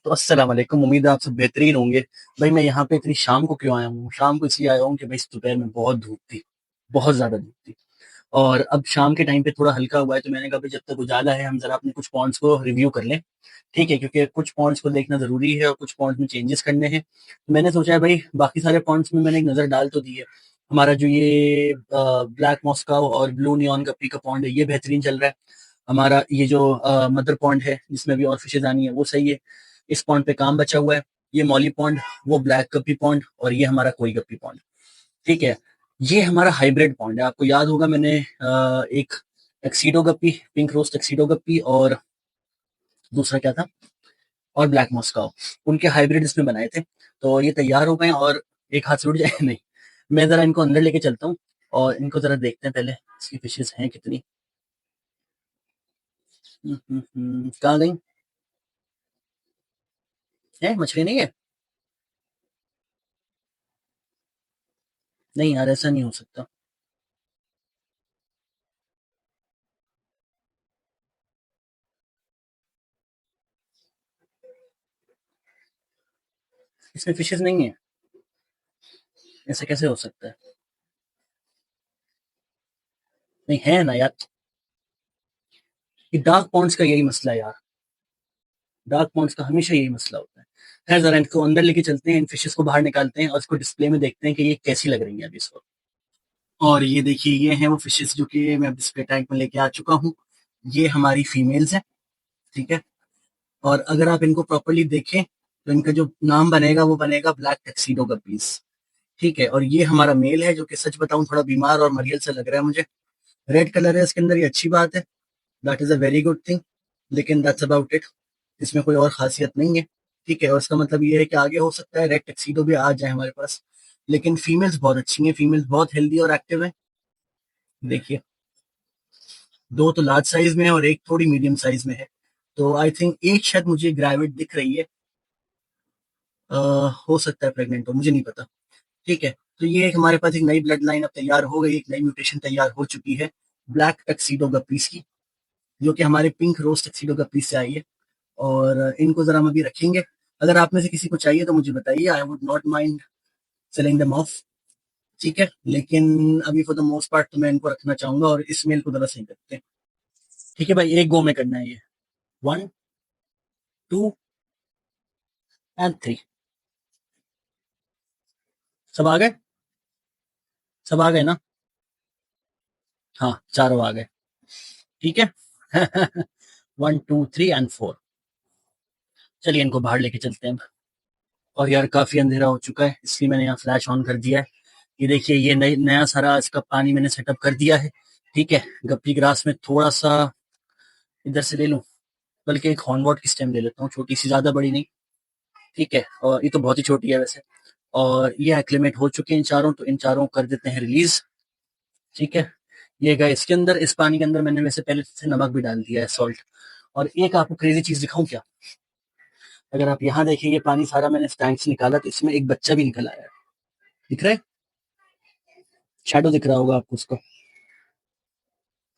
तो अस्सलाम वालेकुम। उम्मीद है आप सब बेहतरीन होंगे। भाई मैं यहाँ पे इतनी शाम को क्यों आया हूँ? शाम को इसलिए आया हूँ कि भाई दोपहर में बहुत धूप थी, बहुत ज्यादा धूप थी। और अब शाम के टाइम पे थोड़ा हल्का हुआ है, तो मैंने कहा भाई जब तक उजाला है हम जरा अपने कुछ पॉइंट्स को रिव्यू कर लें। ठीक है, क्योंकि कुछ पॉइंट्स को देखना जरूरी है और कुछ पॉइंट्स में चेंजेस करने हैं। तो मैंने सोचा है भाई बाकी सारे पॉइंट्स में मैंने एक नजर डाल तो दी है। हमारा जो ये ब्लैक मॉस्को और ब्लू नियॉन गप्पी का पॉइंट है ये बेहतरीन चल रहा है। हमारा ये जो मदर पॉइंट है जिसमें भी और फिशेज आनी है वो सही है। इस पॉइंट पे काम बचा हुआ है। ये मॉली पॉइंट, वो ब्लैक गप्पी पॉइंट और ये हमारा कोई गप्पी पॉइंट। ठीक है। ये हमारा हाइब्रिड पॉइंट है। आपको याद होगा मैंने एक टक्सीडो गप्पी, पिंक रोज टक्सीडो गप्पी और दूसरा क्या था, और ब्लैक मॉस्को, उनके हाइब्रिड इसमें बनाए थे। तो ये तैयार हो गए और एक हाथ से उड़ जाए नहीं। मैं जरा इनको अंदर लेके चलता हूँ और इनको जरा देखते हैं पहले इसकी फिशेज हैं कितनी। कहाँ गई? है मछली नहीं है? नहीं यार, ऐसा नहीं हो सकता। इसमें फिशेज नहीं है? ऐसा कैसे हो सकता है? नहीं है ना यार। ये डार्क पॉन्ड्स का यही मसला है यार। डार्क पॉन्ड्स का हमेशा यही मसला होता है। खैर जरा इनको अंदर लेके चलते हैं, इन फिशेस को बाहर निकालते हैं और इसको डिस्प्ले में देखते हैं कि ये कैसी लग रही है अभी इस वक्त। और ये देखिए, ये हैं वो फिशेस जो कि मैं डिस्प्ले टैंक में लेके आ चुका हूँ। ये हमारी फीमेल्स हैं। ठीक है। और अगर आप इनको प्रॉपरली देखें तो इनका जो नाम बनेगा वो बनेगा ब्लैक टक्सीडो गप्पीज। ठीक है। और ये हमारा मेल है जो कि सच बताऊं थोड़ा बीमार और मरियल सा लग रहा है मुझे। रेड कलर है इसके अंदर, ये अच्छी बात है। That is a very good thing. लेकिन दैट्स अबाउट इट। इसमें कोई और खासियत नहीं है। ठीक है। और इसका मतलब ये है कि आगे हो सकता है रेड टक्सीडो भी आ जाए हमारे पास। लेकिन फीमेल्स बहुत अच्छी हैं, फीमेल्स बहुत हेल्दी और एक्टिव है। देखिए, दो तो लार्ज साइज में है और एक थोड़ी मीडियम साइज में है। तो आई थिंक एक शायद मुझे ग्रेविड दिख रही है। हो सकता है प्रेग्नेंट हो, मुझे नहीं पता। ठीक है। तो ये एक हमारे पास एक नई ब्लड लाइन अब तैयार हो गई, एक नई म्यूटेशन तैयार हो चुकी है ब्लैक टक्सीडो गप्पीज की, जो कि हमारे पिंक रोज टक्सीडो गप्पीज से आई है। और इनको जरा हम अभी रखेंगे। अगर आप में से किसी को चाहिए तो मुझे बताइए, I would not mind selling them of. ठीक है। लेकिन अभी फॉर द मोस्ट पार्ट तो मैं इनको रखना चाहूंगा और इस मेल को जरा सही करते हैं। ठीक है भाई, एक गो में करना है ये। 1, 2 एंड 3। सब आ गए? सब आ गए ना? हाँ, चारों आ गए। ठीक है। 1, 2, 3 एंड 4। चलिए इनको बाहर लेके चलते हैं। और यार काफी अंधेरा हो चुका है इसलिए मैंने यहाँ फ्लैश ऑन कर दिया है। ये देखिए, ये नया सारा इसका पानी मैंने सेटअप कर दिया है। ठीक है। गप्पी ग्रास में थोड़ा सा इधर से ले लूं, बल्कि एक हॉर्नवॉट की स्टेम ले लेता हूँ, छोटी सी, ज्यादा बड़ी नहीं। ठीक है। और ये तो बहुत ही छोटी है वैसे। और ये एक्लिमेट हो चुके हैं इन चारों, तो इन चारों को कर देते हैं रिलीज। ठीक है। ये गए इसके अंदर, इस पानी के अंदर मैंने वैसे पहले से नमक भी डाल दिया है, सॉल्ट। और एक आपको क्रेजी चीज दिखाऊं क्या? अगर आप यहाँ देखें, ये पानी सारा मैंने इस टैंक से निकाला तो इसमें एक बच्चा भी निकल आया है। दिख रहा है? शैडो दिख रहा होगा आपको उसका।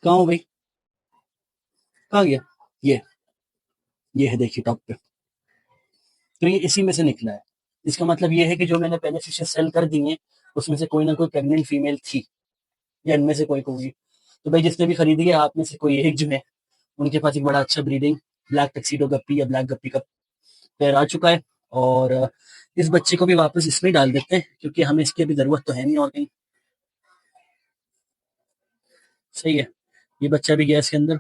कहाँ हो भाई? कहाँ गया? ये ये है, देखिए टॉप पे। तो ये इसी में से निकला है। इसका मतलब ये है कि जो मैंने पहले फिशेस सेल कर दी हैं उसमें से कोई ना कोई प्रेग्नेंट फीमेल थी, या इनमें से कोई होगी। तो भाई जिसने भी खरीदी है, आप में से कोई एक जो है उनके पास एक बड़ा अच्छा ब्रीडिंग ब्लैक टक्सीडो गप्पी या ब्लैक गप्पी का पेयर आ चुका है। और इस बच्चे को भी वापस इसमें ही डाल देते हैं क्योंकि हमें इसकी अभी जरूरत तो है नहीं और कहीं। सही है। ये बच्चा भी गया इसके अंदर।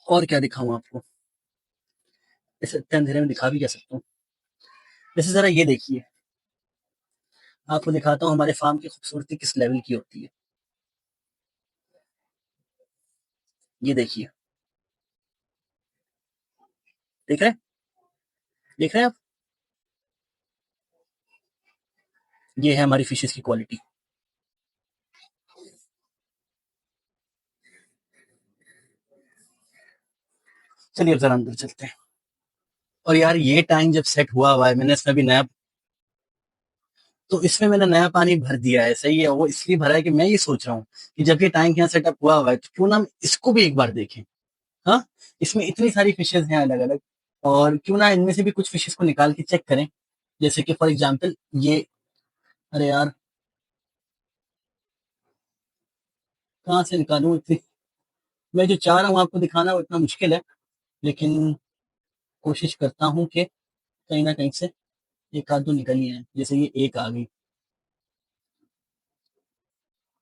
और क्या दिखाऊं आपको? इसे इतने अंधेरे में दिखा भी क्या सकता हूँ? जैसे जरा ये देखिए, आपको दिखाता हूँ हमारे फार्म की खूबसूरती किस लेवल की होती है। ये देखिए। देख रहे हैं? देख रहे हैं आप? ये है हमारी फिशेस की क्वालिटी। चलिए अब जरा अंदर चलते हैं। और यार ये टैंक जब सेट हुआ है, मैंने इसमें भी नया, तो इसमें मैंने नया पानी भर दिया है। सही है। वो इसलिए भरा है कि मैं ये सोच रहा हूँ कि जब ये टैंक यहाँ सेटअप हुआ है तो क्यों ना हम इसको भी एक बार देखें। हाँ। इसमें इतनी सारी फिशेज हैं अलग अलग। और क्यों ना इनमें से भी कुछ फिशेस को निकाल के चेक करें, जैसे कि फॉर एग्जांपल ये। अरे यार, कहाँ से निकालूं इतनी। मैं जो चाह रहा हूँ आपको दिखाना वो इतना मुश्किल है, लेकिन कोशिश करता हूँ कि कहीं ना कहीं से एक आध दो निकल ही है। जैसे ये एक आ गई,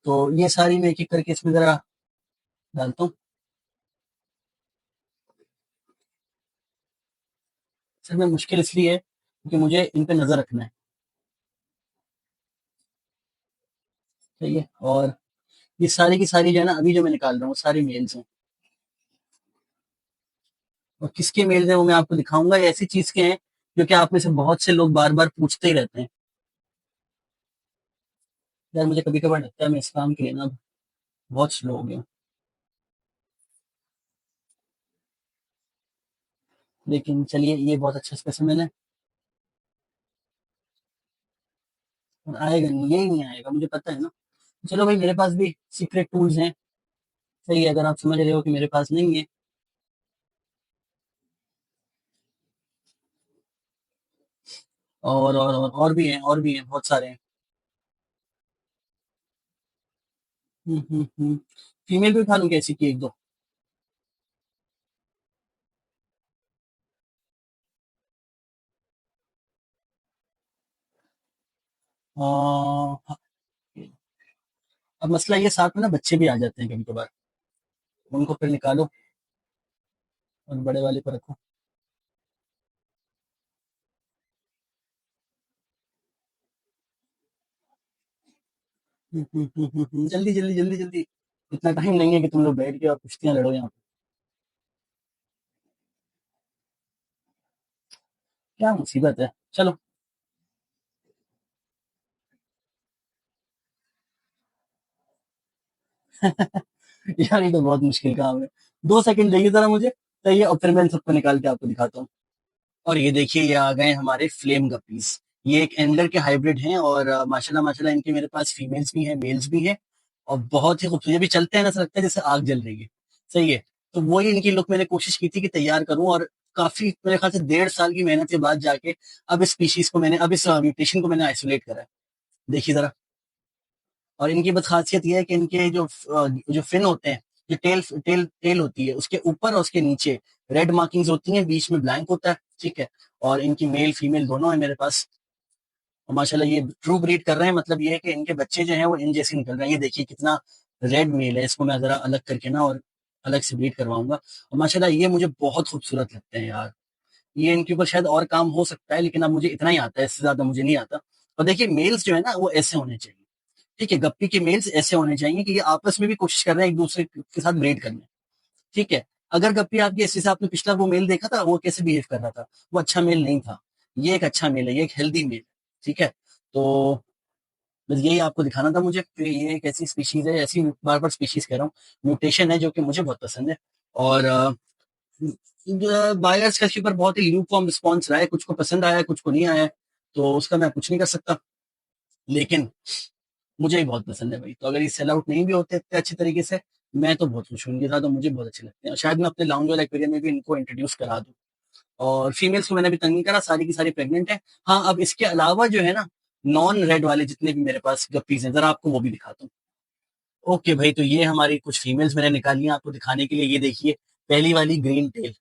तो ये सारी मैं एक एक करके इसमें जरा डालता हूँ। सर में मुश्किल इसलिए है क्योंकि मुझे इन पे नजर रखना है। सही है। और ये सारी की सारी जो है ना, अभी जो मैं निकाल रहा हूँ सारी मेल्स हैं। और किसके मेल्स हैं वो मैं आपको दिखाऊंगा। ये ऐसी चीज के हैं जो कि आप में से बहुत से लोग बार बार पूछते ही रहते हैं। यार मुझे कभी कभार लगता है मैं इस काम के लिए ना बहुत स्लो हो गया हूँ। लेकिन चलिए, ये बहुत अच्छा स्पेसिमेन है। और आएगा नहीं, यही नहीं आएगा, मुझे पता है ना। चलो भाई, मेरे पास भी सीक्रेट टूल्स हैं। सही है, अगर आप समझ रहे हो कि मेरे पास नहीं है। और भी हैं, और भी हैं, बहुत सारे हैं। फीमेल भी उठा लूं क्या इसी की एक दो। हाँ। अब मसला ये, साथ में ना बच्चे भी आ जाते हैं कभी कभार। उनको फिर निकालो और बड़े वाले पर रखो। जल्दी जल्दी जल्दी जल्दी। इतना टाइम नहीं है कि तुम लोग बैठ के और कुश्तियां लड़ो यहाँ पे। क्या मुसीबत है। चलो। यार ये तो बहुत मुश्किल काम है। 2 सेकंड देखिए जरा मुझे। सही है, और फिर मैं इन सबको निकाल के आपको दिखाता हूँ। और ये देखिए, ये आ गए हमारे फ्लेम गप्पीज। ये एक एंडर के हाइब्रिड हैं, और माशाल्लाह माशाल्लाह इनके मेरे पास फीमेल्स भी हैं, मेल्स भी हैं। और बहुत ही खूबसूरत, ये भी चलते हैं ना, ऐसा लगता है जैसे आग जल रही है। सही है। तो वही इनकी लुक मैंने कोशिश की थी कि तैयार करूं, और काफी मेरे ख्याल से 1.5 साल की मेहनत के बाद जाके अब इस स्पीशीज को मैंने, अब इस म्यूटेशन को मैंने आइसोलेट करा है। देखिए जरा। और इनकी बस खासियत यह है कि इनके जो फिन होते हैं, जो टेल होती है, उसके ऊपर और उसके नीचे रेड मार्किंग्स होती हैं, बीच में ब्लैंक होता है। ठीक है। और इनकी मेल फीमेल दोनों है मेरे पास। और माशाल्लाह ये ट्रू ब्रीड कर रहे हैं, मतलब ये है कि इनके बच्चे जो हैं वो इन जैसे निकल रहे हैं। ये देखिए कितना रेड मेल है, इसको मैं जरा अलग करके ना और अलग से ब्रीड करवाऊंगा। और माशाल्लाह ये मुझे बहुत खूबसूरत लगते हैं यार। ये इनके ऊपर शायद और काम हो सकता है, लेकिन अब मुझे इतना ही आता है, इससे ज्यादा मुझे नहीं आता। और देखिए, मेल्स जो है ना वो ऐसे होने चाहिए। ठीक है, गप्पी के मेल्स ऐसे होने चाहिए कि ये आपस में भी कोशिश कर रहे हैं एक दूसरे के साथ ब्रीड करने। ठीक है। अगर गप्पी आपकी, जैसे आपने पिछला वो मेल देखा था वो कैसे बिहेव कर रहा था, वो अच्छा मेल नहीं था। ये एक अच्छा मेल है, ये एक हेल्दी मेल है। ठीक है। तो बस यही आपको दिखाना था मुझे कि ये एक ऐसी स्पीशीज है, ऐसी बार बार स्पीशीज कह रहा हूँ, म्यूटेशन है जो कि मुझे बहुत पसंद है। और बायर्स का इसके ऊपर बहुत ही ल्यूक फॉर्म रिस्पॉन्स रहा है, कुछ को पसंद आया है, कुछ को नहीं आया है। तो उसका मैं कुछ नहीं कर सकता। लेकिन मुझे भी बहुत पसंद है भाई। तो अगर ये सेल आउट नहीं भी होते इतने अच्छे तरीके से, मैं तो बहुत खुश हूँ इनके साथ, तो मुझे बहुत अच्छे लगते हैं। और शायद मैं अपने लाउंज वाला एक्वेरियम में भी इनको इंट्रोड्यूस करा दूँ। और फीमेल्स को मैंने अभी तंग नहीं करा, सारी की सारी प्रेग्नेंट है। हाँ, अब इसके अलावा जो है ना, नॉन रेड वाले जितने भी मेरे पास गप्पीज हैं, जरा आपको वो भी दिखाता हूँ। ओके भाई, तो ये हमारी कुछ फीमेल्स मैंने निकाली हैं आपको दिखाने के लिए। ये देखिए, पहली वाली ग्रीन टेल।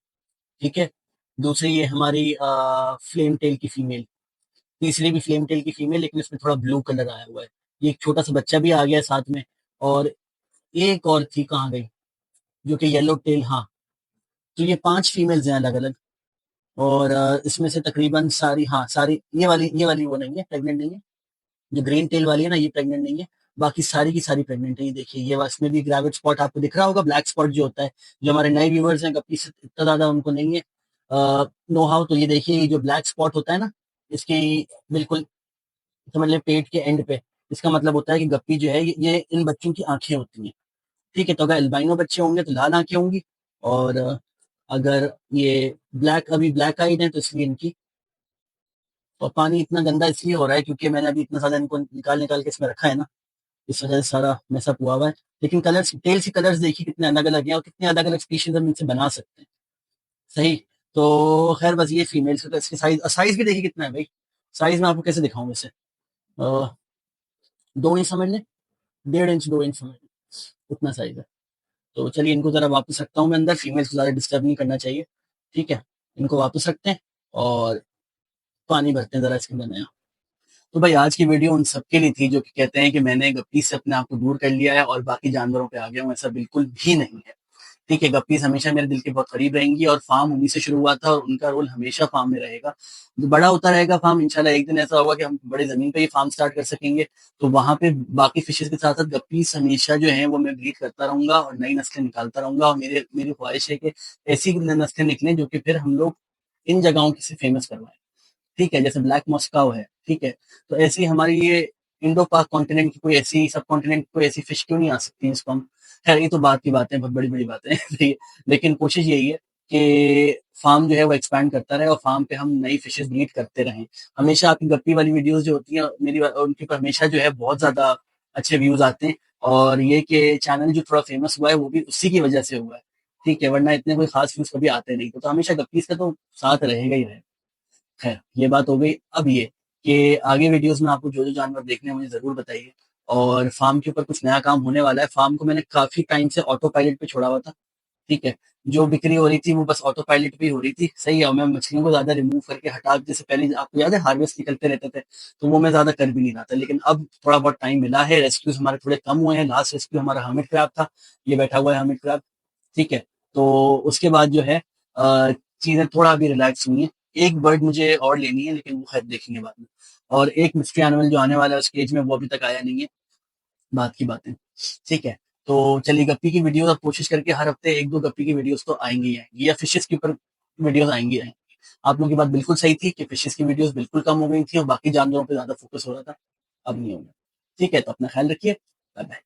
ठीक है। दूसरी ये हमारी फ्लेम टेल की फीमेल। तीसरी भी फ्लेम टेल की फीमेल, लेकिन इसमें थोड़ा ब्लू कलर आया हुआ है। ये एक छोटा सा बच्चा भी आ गया है साथ में। और एक और थी, कहाँ गई, जो कि येलो टेल। हाँ। तो ये 5 फीमेल्स हैं अलग अलग। और इसमें से तकरीबन सारी, हाँ सारी, ये वाली वो नहीं है, प्रेग्नेंट नहीं है। जो ग्रीन टेल वाली है ना, ये प्रेग्नेंट नहीं है। बाकी सारी की सारी प्रेग्नेंट है। ये देखिए, ये इसमें भी ग्रेविड स्पॉट आपको दिख रहा होगा, ब्लैक स्पॉट जो होता है। जो हमारे नए व्यूवर्स हैं, गप्पी से इतना ज्यादा उनको नहीं है नो हाउ। तो ये देखिए, ये जो ब्लैक स्पॉट होता है ना, इसकी बिल्कुल समझ लें पेट के एंड पे, इसका मतलब होता है कि गप्पी जो है ये इन बच्चों की आंखें होती हैं। ठीक है। तो अगर एल्बाइनो बच्चे होंगे तो लाल आंखें होंगी। और अगर ये अभी ब्लैक आइड है, तो इसलिए इनकी। और पानी इतना गंदा इसलिए हो रहा है क्योंकि मैंने अभी इतना ज्यादा इनको निकाल निकाल के इसमें रखा है ना, इस वजह से सारा मैसअप हुआ हुआ है। लेकिन कलर्स, टेल्स के कलर्स देखिए कितने अलग अलग हैं, और कितने अलग अलग स्पीशीज हम इनसे बना सकते हैं। सही। तो खैर बस ये फीमेल्स का इसकी साइज साइज भी देखिए कितना है भाई। साइज मैं आपको कैसे दिखाऊं वैसे। 2 इंच समझ लें, 1.5 इंच 2 इंच समझ लें, उतना साइज है। तो चलिए इनको जरा वापस रखता हूँ मैं अंदर, फीमेल्स को ज्यादा डिस्टर्ब नहीं करना चाहिए। ठीक है, इनको वापस रखते हैं और पानी भरते हैं जरा इसके अंदर नया। तो भाई आज की वीडियो उन सबके लिए थी जो कि कहते हैं कि मैंने गप्पी से अपने आप को दूर कर लिया है और बाकी जानवरों पे आ गया हूँ। ऐसा बिल्कुल भी नहीं है। ठीक है, गप्पीज हमेशा मेरे दिल के बहुत करीब रहेंगी और फार्म उन्हीं से शुरू हुआ था और उनका रोल हमेशा फार्म में रहेगा। जो बड़ा होता रहेगा फार्म, इंशाल्लाह एक दिन ऐसा होगा कि हम बड़े जमीन पे ही फार्म स्टार्ट कर सकेंगे। तो वहां पे बाकी फिशेज के साथ साथ गप्पीज हमेशा जो है वो मैं ब्रीड करता रहूंगा और नई नस्लें निकालता रहूंगा। और मेरी ख्वाहिश है कि ऐसी नस्लें निकलें जो कि फिर हम लोग इन जगहों की से फेमस करवाएं। ठीक है, जैसे ब्लैक मॉस्काओ है। ठीक है, तो ऐसी हमारी ये इंडो पाक कॉन्टिनेंट की कोई ऐसी सब कॉन्टिनेंट की कोई ऐसी फिश क्यों नहीं आ सकती है इसको हम। खैर ये तो बात की बातें, बहुत बड़ी बड़ी बातें हैं। लेकिन कोशिश यही है कि फार्म जो है वो एक्सपैंड करता रहे और फार्म पे हम नई फिशेस ब्रीड करते रहें। हमेशा आपकी गप्पी वाली वीडियोस जो होती हैं मेरी उनके ऊपर हमेशा जो है बहुत ज्यादा अच्छे व्यूज आते हैं। और ये कि चैनल जो थोड़ा फेमस हुआ है वो भी उसी की वजह से हुआ है। ठीक है, वरना इतने कोई खास व्यूज कभी आते नहीं। तो हमेशा गप्पीज का तो साथ रहेगा ही रहेगा। खैर ये बात हो गई। अब ये कि आगे वीडियोस में आपको जो जो जानवर देखने हैं मुझे जरूर बताइए। और फार्म के ऊपर कुछ नया काम होने वाला है। फार्म को मैंने काफी टाइम से ऑटो पायलट पे छोड़ा हुआ था। ठीक है, जो बिक्री हो रही थी वो बस ऑटो पायलट पे ही हो रही थी। सही है, और मैं मछलियों को ज्यादा रिमूव करके हटा, जैसे पहले आपको याद है हार्वेस्ट निकलते रहते थे, तो वो मैं ज्यादा कर भी नहीं रहा था। लेकिन अब थोड़ा बहुत टाइम मिला है, रेस्क्यूज हमारे थोड़े कम हुए हैं। लास्ट रेस्क्यू हमारा हर्मिट क्रैब था, ये बैठा हुआ है हर्मिट क्रैब। ठीक है, तो उसके बाद जो है चीजें थोड़ा अभी रिलैक्स हुई हैं। एक बर्ड मुझे और लेनी है लेकिन वो खैर देखेंगे बाद में। और एक मिस्ट्री एनिमल जो आने वाला है उसके एज में, वो अभी तक आया नहीं है। बात की बातें। ठीक है, तो चलिए गप्पी की वीडियोस अब कोशिश करके हर हफ्ते एक दो गप्पी की वीडियोस तो आएंगी ही आएंगी, या फिशेस के ऊपर वीडियोस आएंगी आएंगी। आप लोगों की बात बिल्कुल सही थी कि फिशेस की वीडियोस बिल्कुल कम हो गई थी और बाकी जानवरों पर ज्यादा फोकस हो रहा था। अब नहीं होगा। ठीक है, तो अपना ख्याल रखिए। Bye bye.